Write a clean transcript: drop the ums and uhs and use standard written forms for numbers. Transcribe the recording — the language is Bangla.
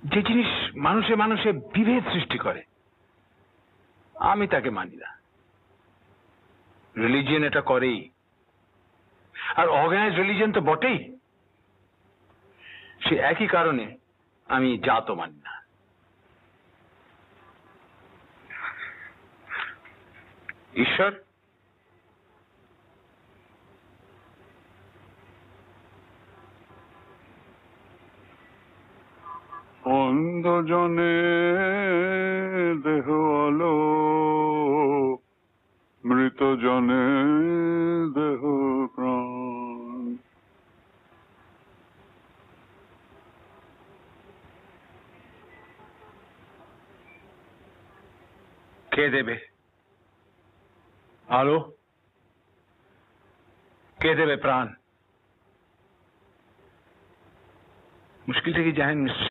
যে জিনিস মানুষে মানুষে বিভেদ সৃষ্টি করে আমি তাকে মানি না। রিলিজিয়ন এটা করেই, আর অর্গানাইজ রিলিজিয়ন তো বটেই। সে একই কারণে আমি জাতও মানি না। ঈশ্বর অন্ধজনে দেহ আলো, মৃত জনে দেহ প্রাণ। কে দেবে আলো? কে দেবে প্রাণ? মুশকিলটা কি জানেন মিস্টার